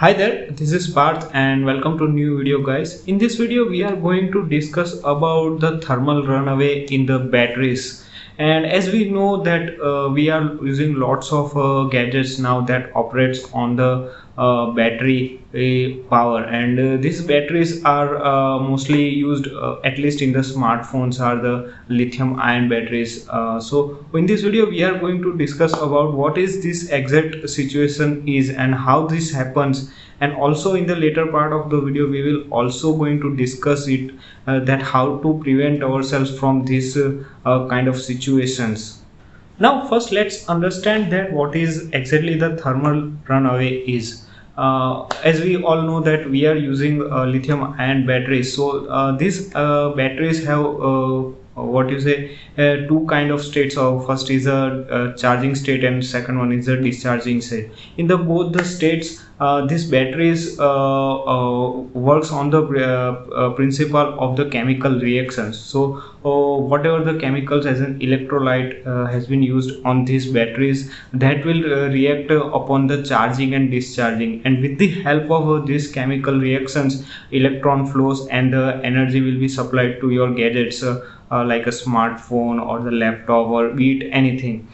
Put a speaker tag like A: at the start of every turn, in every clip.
A: Hi there, this is Parth and welcome to new video guys. In this video we are going to discuss about the thermal runaway in the batteries. And as we know that we are using lots of gadgets now that operates on the battery power, and these batteries are mostly used at least in the smartphones are the lithium ion batteries. So in this video we are going to discuss about what is this exact situation is and how this happens, and also in the later part of the video we will also going to discuss it that how to prevent ourselves from this kind of situations. Now first let's understand that what is exactly the thermal runaway is. As we all know that we are using lithium ion batteries, so these batteries have what you say two kind of states. Of first is a charging state and second one is a discharging state. In the both the states, this batteries works on the principle of the chemical reactions. So whatever the chemicals as an electrolyte has been used on these batteries, that will react upon the charging and discharging, and with the help of these chemical reactions electron flows and the energy will be supplied to your gadgets, like a smartphone or the laptop or be it anything.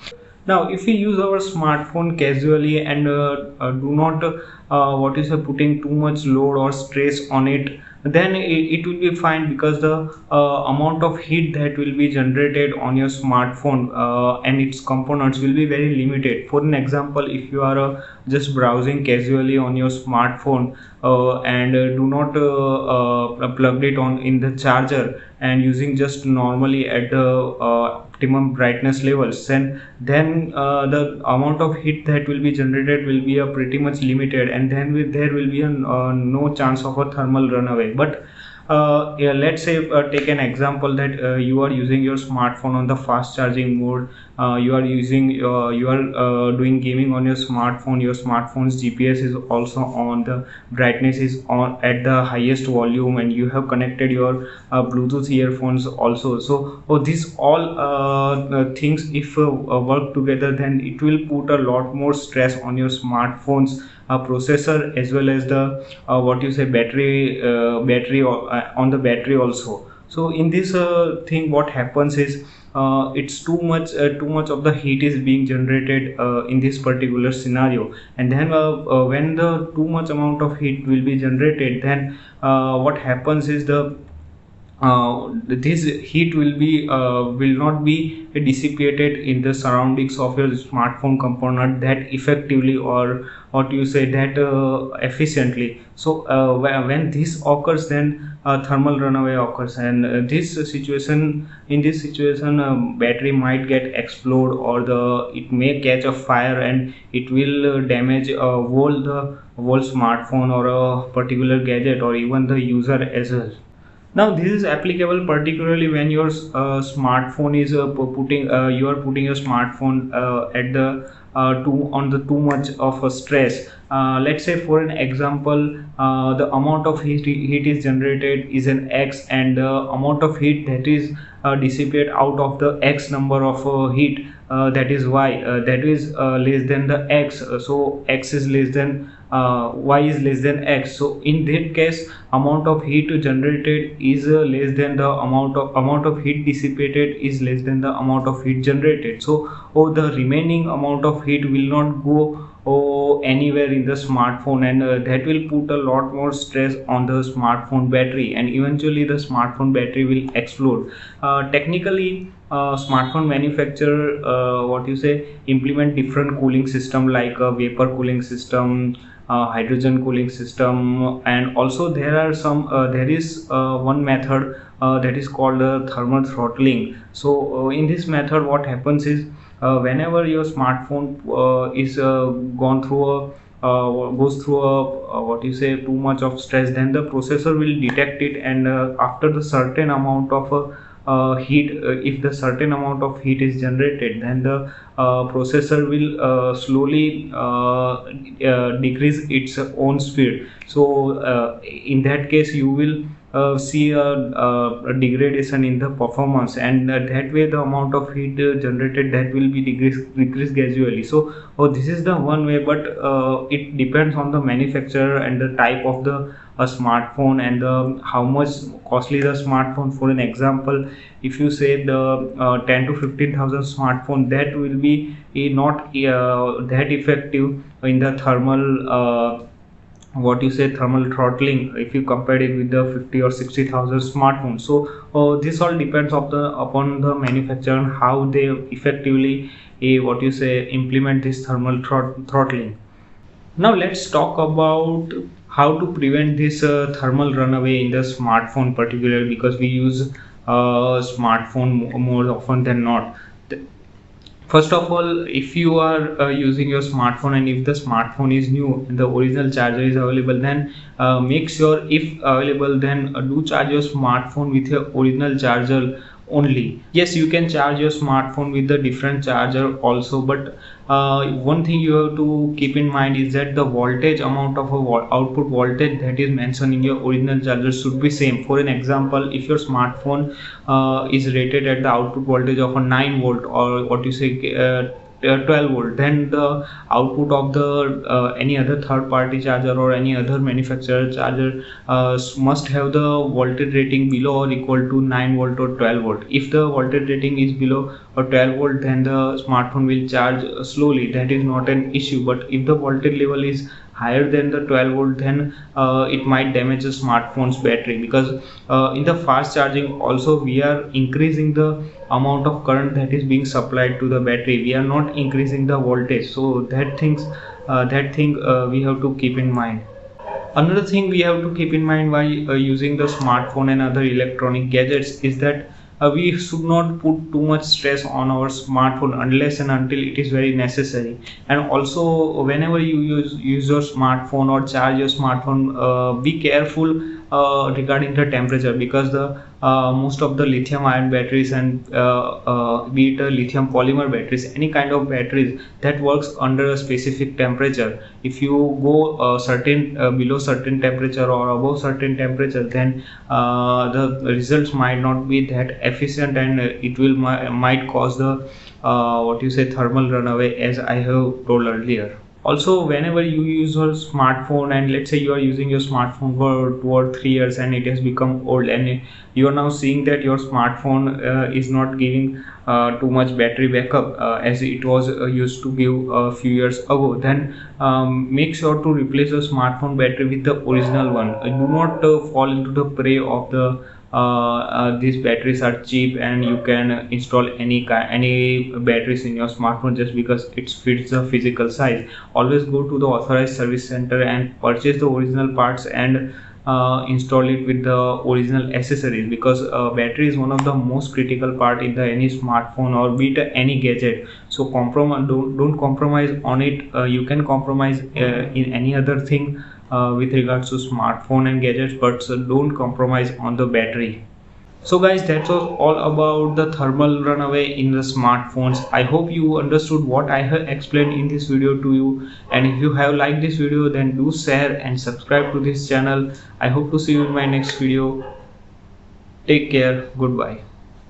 A: Now if we use our smartphone casually and do not what is putting too much load or stress on it, then it will be fine, because the amount of heat that will be generated on your smartphone and its components will be very limited. For an example, if you are just browsing casually on your smartphone and do not plugged it on in the charger and using just normally at the optimum brightness levels, then the amount of heat that will be generated will be pretty much limited, and then there will be no chance of a thermal runaway. But yeah, let's say take an example that you are using your smartphone on the fast charging mode. You are doing gaming on your smartphone. Your smartphone's GPS is also on, the brightness is on at the highest volume, and you have connected your Bluetooth earphones also. So these all things, if work together, then it will put a lot more stress on your smartphone's processor, as well as the what you say battery on the battery also. So in this thing, what happens is it's too much of the heat is being generated in this particular scenario, and then when the too much amount of heat will be generated, then what happens is the this heat will not be dissipated in the surroundings of your smartphone component that effectively, or what you say that efficiently. So when this occurs, then thermal runaway occurs, and in this situation battery might get explode, or the it may catch a fire, and it will damage whole smartphone or a particular gadget, or even the user as well. Now this is applicable particularly when your smartphone is putting you are putting your smartphone at the too much of a stress. Let's say for an example, the amount of heat is generated is an x, and the amount of heat that is dissipate out of the x number of heat, that is y, that is less than the x. So x is less than y is less than x. So in that case, amount of heat generated is less than the amount of heat dissipated is less than the amount of heat generated. So the remaining amount of heat will not go anywhere in the smartphone, and that will put a lot more stress on the smartphone battery, and eventually the smartphone battery will explode. Technically, smartphone manufacturer what you say implement different cooling system, like a vapor cooling system, hydrogen cooling system, and also there is one method that is called thermal throttling. So in this method, what happens is whenever your smartphone is gone through a goes through a what you say too much of stress, then the processor will detect it, and after the certain amount of heat, if the certain amount of heat is generated, then the processor will slowly decrease its own speed. So in that case, you will see a degradation in the performance, and that way the amount of heat generated, that will be decrease gradually. So this is the one way, but it depends on the manufacturer and the type of the a smartphone, and how much costly the smartphone. For an example, if you say the 10 to 15,000 smartphone, that will be not that effective in the thermal what you say thermal throttling, if you compare it with the 50 or 60,000 smartphones. So this all depends upon the manufacturer and how they effectively what you say implement this thermal throttling. Now let's talk about how to prevent this thermal runaway in the smartphone particularly, because we use smartphone more often than not. First of all, if you are using your smartphone, and if the smartphone is new and the original charger is available, then make sure, if available, then do charge your smartphone with your original charger only. Yes, you can charge your smartphone with the different charger also, but one thing you have to keep in mind is that the voltage amount of output voltage that is mentioned in your original charger should be same. For an example, if your smartphone is rated at the output voltage of a 9 volt, or what you say 12 volt, then the output of the any other third party charger or any other manufacturer charger must have the voltage rating below or equal to 9 volt or 12 volt. If the voltage rating is below or 12 volt, then the smartphone will charge slowly, that is not an issue. But if the voltage level is higher than the 12 volt, then it might damage the smartphone's battery, because in the fast charging also we are increasing the amount of current that is being supplied to the battery, we are not increasing the voltage. So that thing we have to keep in mind. Another thing we have to keep in mind while using the smartphone and other electronic gadgets is that we should not put too much stress on our smartphone unless and until it is very necessary. And also, whenever you use your smartphone or charge your smartphone, be careful regarding the temperature, because the most of the lithium ion batteries, and be it a lithium polymer batteries, any kind of batteries that works under a specific temperature, if you go below certain temperature or above certain temperature, then the results might not be that efficient, and it will might cause the what you say thermal runaway, as I have told earlier. Also, whenever you use your smartphone, and let's say you are using your smartphone for 2 or 3 years and it has become old, and you are now seeing that your smartphone is not giving too much battery backup as it was used to give a few years ago, then make sure to replace your smartphone battery with the original one. Do not fall into the prey of the these batteries are cheap and you can install any batteries in your smartphone just because it fits the physical size. Always go to the authorized service center and purchase the original parts and install it with the original accessories, because battery is one of the most critical part in the any smartphone or be it any gadget. So don't compromise on it. You can compromise in any other thing with regards to smartphone and gadgets, but don't compromise on the battery. So guys, that was all about the thermal runaway in the smartphones. I hope you understood what I have explained in this video to you, and if you have liked this video, then do share and subscribe to this channel. I hope to see you in my next video. Take care. Goodbye.